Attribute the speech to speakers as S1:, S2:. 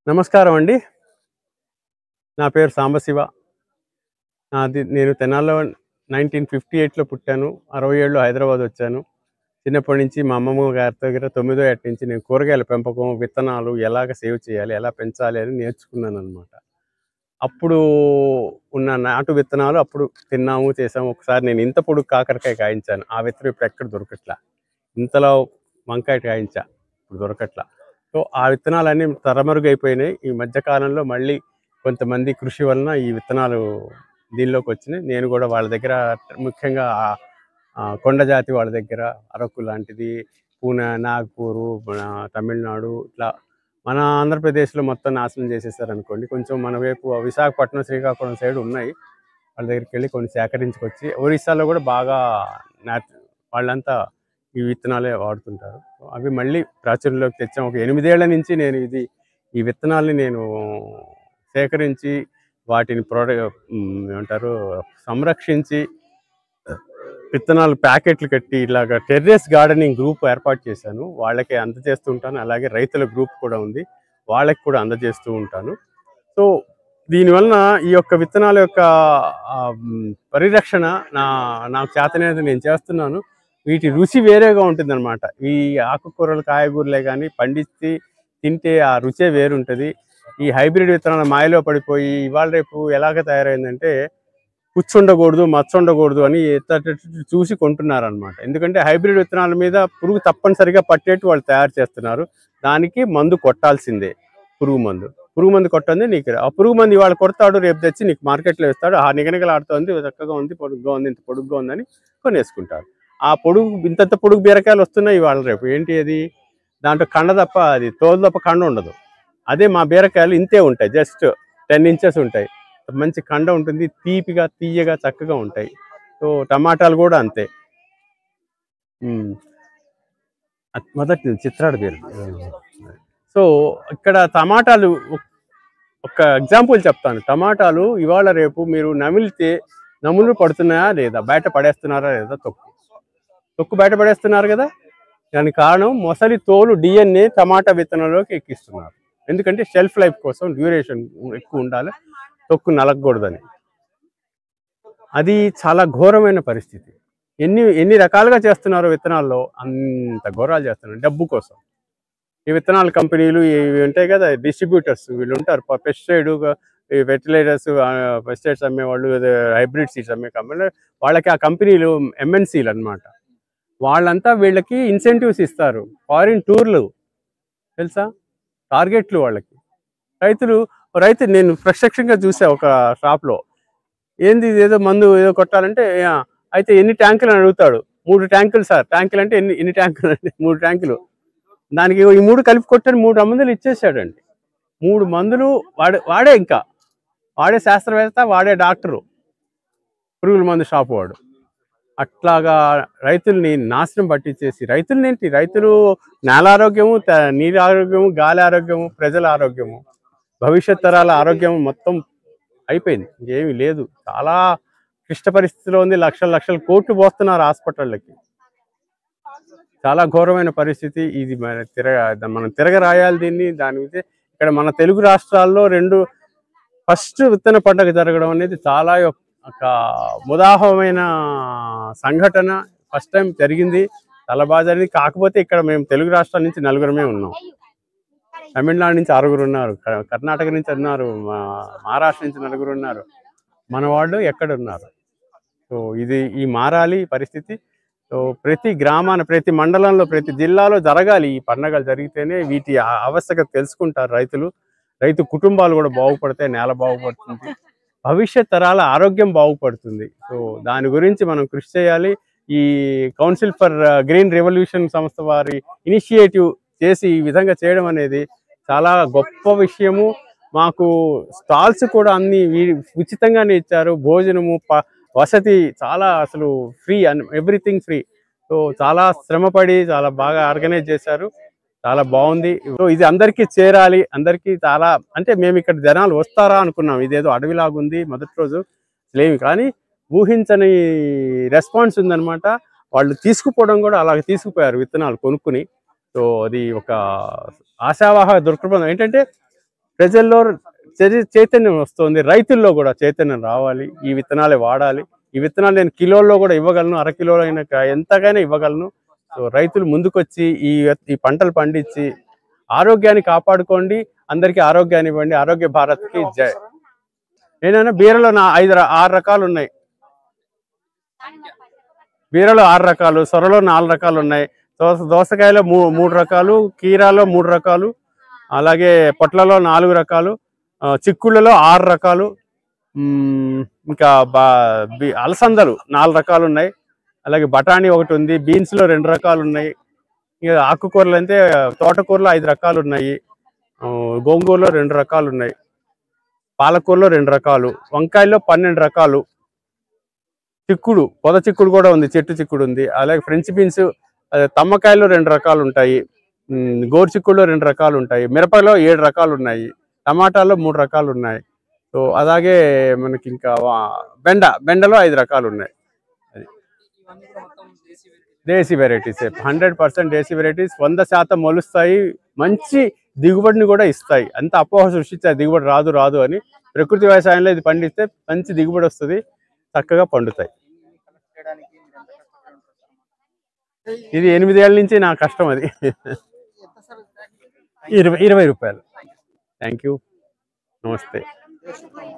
S1: నమస్కారం అండి. నా పేరు సాంబశివ. నేను తెనాలిలో 1958లో పుట్టాను. 60 ఏళ్ళు హైదరాబాద్ వచ్చాను. చిన్నప్పటి నుంచి మా అమ్మమ్మ గారి దగ్గర 9వ ఏట నుంచి నేను కూరగాయల పెంపకం, విత్తనాలు ఎలాగ సేవ్ చేయాలి, ఎలా పెంచాలి అని నేర్చుకున్నాననమాట. అప్పుడు ఉన్న నాటు విత్తనాలు అప్పుడు తిన్నాము, చేసాము. ఒకసారి నేను ఇంత పొడుగు కాకరకాయ కాయించాను. ఆ విత్తనం ఇప్పుడు ఎక్కడ దొరకట్లా. ఇంతలో వంకాయ కాయించా, ఇప్పుడు దొరకట్లా. సో ఆ విత్తనాలన్నీ తరమరుగైపోయినాయి. ఈ మధ్య కాలంలో మళ్ళీ కొంతమంది కృషి వలన ఈ విత్తనాలు దీనిలోకి వచ్చినాయి. నేను కూడా వాళ్ళ దగ్గర ముఖ్యంగా కొండ జాతి వాళ్ళ దగ్గర అరకు లాంటిది, పూణె, నాగపూరు, మన తమిళనాడు, ఇట్లా మన ఆంధ్రప్రదేశ్లో మొత్తం నాశనం చేసేసారనుకోండి. కొంచెం మన వైపు విశాఖపట్నం, శ్రీకాకుళం సైడ్ ఉన్నాయి. వాళ్ళ దగ్గరికి వెళ్ళి కొన్ని సేకరించుకొచ్చి, ఒరిస్సాలో కూడా బాగా వాళ్ళంతా ఈ విత్తనాలే వాడుతుంటారు. అవి మళ్ళీ ప్రాచుర్యంలోకి తెచ్చాం. ఒక 8 ఏళ్ల నుంచి నేను ఈ విత్తనాల్ని నేను సేకరించి వాటిని ఏమంటారు, సంరక్షించి విత్తనాలు ప్యాకెట్లు కట్టి ఇలాగ టెర్రస్ గార్డెనింగ్ గ్రూప్ ఏర్పాటు చేశాను. వాళ్ళకి అందజేస్తూ ఉంటాను. అలాగే రైతుల గ్రూప్ కూడా ఉంది, వాళ్ళకి కూడా అందజేస్తూ ఉంటాను. సో దీనివలన ఈ యొక్క విత్తనాల యొక్క పరిరక్షణ నాకు చేతనైనది నేను చేస్తున్నాను. వీటి రుచి వేరేగా ఉంటుందన్నమాట. ఈ ఆకుకూరలు, కాయగూరలే కానీ పండించి తింటే ఆ రుచే వేరుంటుంది. ఈ హైబ్రిడ్ విత్తనాల మాయలో పడిపోయి ఇవాళ రేపు ఎలాగ తయారైందంటే పుచ్చుండకూడదు, మచ్చ ఉండకూడదు అని చూసి కొంటున్నారనమాట. ఎందుకంటే హైబ్రిడ్ విత్తనాల మీద పురుగు తప్పనిసరిగా పట్టేట్టు వాళ్ళు తయారు చేస్తున్నారు. దానికి మందు కొట్టాల్సిందే, పురుగు మందు కొట్టండి. నీకు ఆ పురుగు మందు ఇవాళ కొడతాడు, రేపు తెచ్చి నీకు మార్కెట్లో ఇస్తాడు. ఆ నిగనిగలాడుతోంది, చక్కగా ఉంది, పొడుగ్గా ఉంది, ఇంత పొడుగ్గా ఉందని కొనేసుకుంటారు. ఆ పొడుగు ఇంతంత పొడుగు బీరకాయలు వస్తున్నాయి ఇవాళ రేపు. ఏంటి అది? దాంట్లో కండ తప్ప, అది తోలు తప్ప కండ ఉండదు. అదే మా బీరకాయలు ఇంతే ఉంటాయి, జస్ట్ 10 ఇంచెస్ ఉంటాయి. మంచి కండ ఉంటుంది, తీపిగా తీయగా చక్కగా ఉంటాయి. సో టమాటాలు కూడా అంతే. మొదటి చిత్రాడు పేరు. సో ఇక్కడ టమాటాలు ఒక ఎగ్జాంపుల్ చెప్తాను. టమాటాలు ఇవాళ రేపు మీరు నమిలితే నములు పడుతున్నాయా లేదా, బయట పడేస్తున్నారా లేదా, తొక్కు బయట పడేస్తున్నారు కదా. దానికి కారణం మొసలి తోలు DNA టమాటా విత్తనంలోకి ఎక్కిస్తున్నారు. ఎందుకంటే షెల్ఫ్ లైఫ్ కోసం, డ్యూరేషన్ ఎక్కువ ఉండాలి, తొక్కు నలగకూడదని. అది చాలా ఘోరమైన పరిస్థితి. ఎన్ని రకాలుగా చేస్తున్నారో విత్తనాల్లో, అంత ఘోరాలు చేస్తున్నారు డబ్బు కోసం. ఈ విత్తనాల కంపెనీలు ఇవి ఉంటాయి కదా, డిస్ట్రిబ్యూటర్స్, వీళ్ళు ఉంటారు. పెస్టిసైడ్, ఫెర్టిలైజర్స్, పెస్టిసైడ్స్ అమ్మేవాళ్ళు, హైబ్రిడ్ సీడ్స్ అమ్మే కంపెనీలు, వాళ్ళకి ఆ కంపెనీలు MNCలు అనమాట. వాళ్ళంతా వీళ్ళకి ఇన్సెంటివ్స్ ఇస్తారు. ఫారిన్ టూర్లు తెలుసా, టార్గెట్లు వాళ్ళకి. రైతు నేను ప్రత్యక్షంగా చూసా ఒక షాప్లో. ఏంది ఏదో మందు ఏదో కొట్టాలంటే, అయితే ఎన్ని ట్యాంకులు అని అడుగుతాడు. 3 ట్యాంకులు సార్. ట్యాంకులు అంటే ఎన్ని ట్యాంకులు అంటే 3 ట్యాంకులు. దానికి ఈ 3 కలిపి కొట్టని 3 మందులు ఇచ్చేసాడండి. 3 మందులు వాడే ఇంకా వాడే శాస్త్రవేత్త, వాడే డాక్టరు, పురుగుల మందు షాపు వాడు. అట్లాగా రైతుల్ని నాశనం పట్టించేసి, రైతులు నేల ఆరోగ్యము, నీరు ఆరోగ్యము, గాలి ఆరోగ్యము, ప్రజల ఆరోగ్యము, భవిష్యత్ తరాల ఆరోగ్యం మొత్తం అయిపోయింది. ఇంకేమీ లేదు. చాలా క్లిష్ట పరిస్థితిలో ఉంది. లక్షల కోట్లు పోస్తున్నారు హాస్పిటళ్ళకి. చాలా ఘోరమైన పరిస్థితి ఇది. మనం తిరగరాయాలి దీన్ని. దాని మీద ఇక్కడ మన తెలుగు రాష్ట్రాల్లో ఫస్ట్ విత్తన పండుగ జరగడం అనేది చాలా ఒక ముదాహమైన సంఘటన. ఫస్ట్ టైం జరిగింది, చాలా బాగా జరిగింది. కాకపోతే ఇక్కడ మేము తెలుగు రాష్ట్రాల నుంచి 4గురమే ఉన్నాం. తమిళనాడు నుంచి 6గురు ఉన్నారు, కర్ణాటక నుంచి ఉన్నారు, మహారాష్ట్ర నుంచి 4గురు ఉన్నారు, మన వాళ్ళు ఎక్కడున్నారు. సో ఈ మారాలి పరిస్థితి. సో ప్రతి గ్రామాన, ప్రతి మండలంలో, ప్రతి జిల్లాలో జరగాలి. ఈ పండుగలు జరిగితేనే వీటి ఆవశ్యకత తెలుసుకుంటారు రైతు కుటుంబాలు కూడా బాగుపడతాయి, నేల బాగుపడుతుంది, భవిష్యత్ తరాల ఆరోగ్యం బాగుపడుతుంది. సో దాని గురించి మనం కృషి చేయాలి. ఈ కౌన్సిల్ ఫర్ గ్రీన్ రెవల్యూషన్ సంస్థ వారి ఇనిషియేటివ్ చేసి ఈ విధంగా చేయడం అనేది చాలా గొప్ప విషయము. మాకు స్టాల్స్ కూడా అన్ని ఉచితంగానే ఇచ్చారు. భోజనము, వసతి చాలా అసలు ఫ్రీ, ఎవ్రీథింగ్ ఫ్రీ. సో చాలా శ్రమపడి చాలా బాగా ఆర్గనైజ్ చేశారు, చాలా బాగుంది. సో ఇది అందరికీ చేరాలి. అందరికీ చాలా అంటే మేము ఇక్కడ జనాలు వస్తారా అనుకున్నాం. ఇదేదో అడవిలాగుంది మొదటి రోజు లేవి, కానీ ఊహించని రెస్పాన్స్ ఉందన్నమాట. వాళ్ళు తీసుకుపోవడం కూడా అలాగే తీసుకుపోయారు విత్తనాలు కొనుక్కుని. సో అది ఒక ఆశావాహ దృక్పథం. ఏంటంటే ప్రజల్లో చైతన్యం వస్తుంది, రైతుల్లో కూడా చైతన్యం రావాలి. ఈ విత్తనాలే వాడాలి, ఈ విత్తనాలు నేను కిలోల్లో కూడా ఇవ్వగలను, అరకిలోలో అయినా ఎంతగానే ఇవ్వగలను. సో రైతులు ముందుకొచ్చి ఈ పంటలు పండించి ఆరోగ్యాన్ని కాపాడుకోండి, అందరికీ ఆరోగ్యాన్ని ఇవ్వండి. ఆరోగ్య భారత్కి జై. ఏదైనా బీరలో 6 రకాలు ఉన్నాయి. బీరలో 6 రకాలు, సొరలో 4 రకాలు ఉన్నాయి. దోసకాయలో 3 రకాలు, కీరాలో 3 రకాలు, అలాగే పొట్లలో 4 రకాలు, చిక్కుళ్ళలో 6 రకాలు, ఇంకా అలసందలు 4 రకాలు ఉన్నాయి. అలాగే బఠానీ ఒకటి ఉంది, బీన్స్లో 2 రకాలు ఉన్నాయి. ఇక ఆకుకూరలు అంటే తోటకూరలో 5 రకాలు ఉన్నాయి, గోంగూరలో 2 రకాలు ఉన్నాయి, పాలకూరలో 2 రకాలు, వంకాయల్లో 12 రకాలు, చిక్కుడు పొద చిక్కుడు కూడా ఉంది, చెట్టు చిక్కుడు ఉంది. అలాగే ఫ్రెంచ్ బీన్స్, తమ్మకాయల్లో 2 రకాలు ఉంటాయి, గోరు చిక్కుడులో 2 రకాలు ఉంటాయి, మిరపలో 7 రకాలు ఉన్నాయి, టమాటాల్లో 3 రకాలు ఉన్నాయి. సో అలాగే మనకి ఇంకా బెండలో 5 రకాలు ఉన్నాయి. అది దేశీ వెరైటీస్, 100% దేశీ వెరైటీస్. 100% మొలుస్తాయి, మంచి దిగుబడిని కూడా ఇస్తాయి. అంత అపోహ సృష్టించాయి దిగుబడి రాదు అని. ప్రకృతి వ్యవసాయంలో ఇది పండిస్తే మంచి దిగుబడి వస్తుంది, చక్కగా పండుతాయి. ఇది 8 ఏళ్ళ నుంచి నా కష్టం అది. 20 రూపాయలు. థ్యాంక్ యూ, నమస్తే.